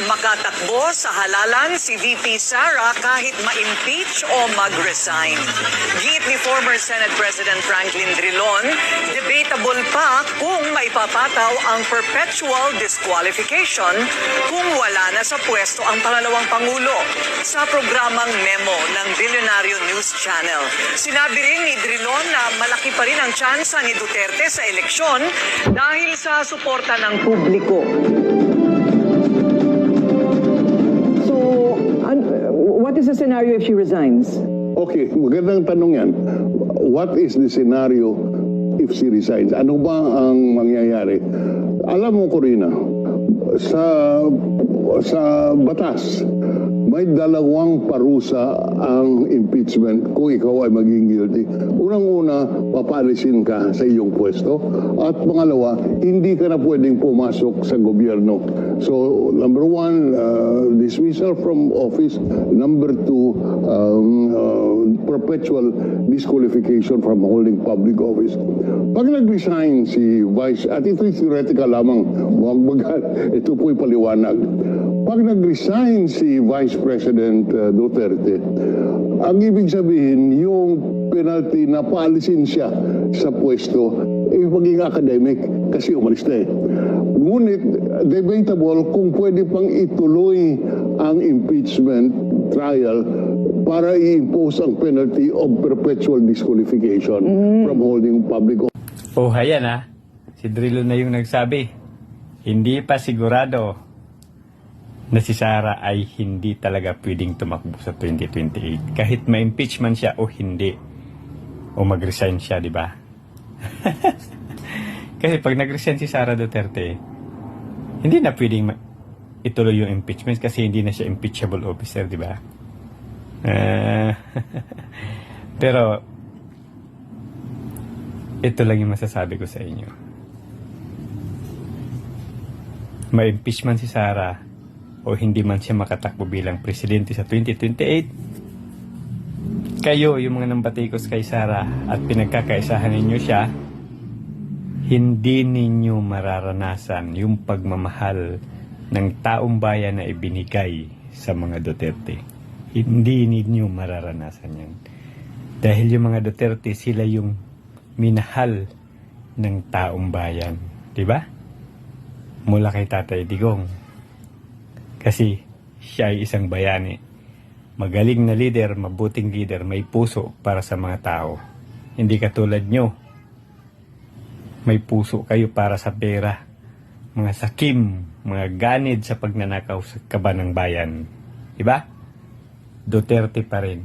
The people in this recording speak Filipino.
makatakbo sa halalan si VP Sara kahit ma-impeach o mag-resign. Giit ni former Senate President Franklin Drilon, debatable pa kung maipapataw ang perpetual disqualification kung wala na sa pwesto ang pangalawang Pangulo. Sa programang Memo ng Billionario News Channel, sinabi rin ni Drilon na malaki pa rin ang tsansa ni Duterte sa eleksyon dahil sa suporta ng publiko. What is the scenario if she resigns? Okay, magandang tanong yan. What is the scenario if she resigns? Ano ba ang mangyayari? Alam mo, Corina, sa batas, may dalawang parusa ang impeachment kung ikaw ay maging guilty. Unang-una, papaalisin ka sa iyong pwesto. At pangalawa, hindi ka na pwedeng pumasok sa gobyerno. So, number one, dismissal from office. Number two, perpetual disqualification from holding public office. Pag nag-resign si Vice, at ito'y theoretical lamang, ito po'y paliwanag. Pag nag-resign si Vice President Duterte, ang ibig sabihin, yung penalty na paalisin siya sa pwesto, maging academic kasi umalis na eh. Ngunit, debatable kung pwede pang ituloy ang impeachment trial para i-impose ang penalty of perpetual disqualification from holding public office. Oh, ayan ah. Si Drilon na yung nagsabi. Hindi pa sigurado na si Sara ay hindi talaga pwedeng tumakbo sa 2028. Kahit ma-impeachment siya o hindi. O mag-resign siya, di ba? Kasi pag nag-resign si Sara Duterte, hindi na pwedeng ituloy yung impeachment kasi hindi na siya impeachable officer, di ba? Pero, ito lang yung masasabi ko sa inyo. Ma-impeachment si Sara o hindi man siya makatakbo bilang presidente sa 2028, kayo, yung mga nambatikos kay Sara at pinagkakaisahan ninyo siya, hindi ninyo mararanasan yung pagmamahal ng taong bayan na ibinigay sa mga Duterte. Hindi ninyo mararanasan yan. Dahil yung mga Duterte, sila yung minahal ng taong bayan. Diba? Mula kay Tatay Digong. Kasi siya ay isang bayani. Magaling na leader, mabuting leader, may puso para sa mga tao. Hindi katulad nyo. May puso kayo para sa pera. Mga sakim, mga ganid sa pagnanakaw sa kaban ng bayan. Diba? Duterte pa rin.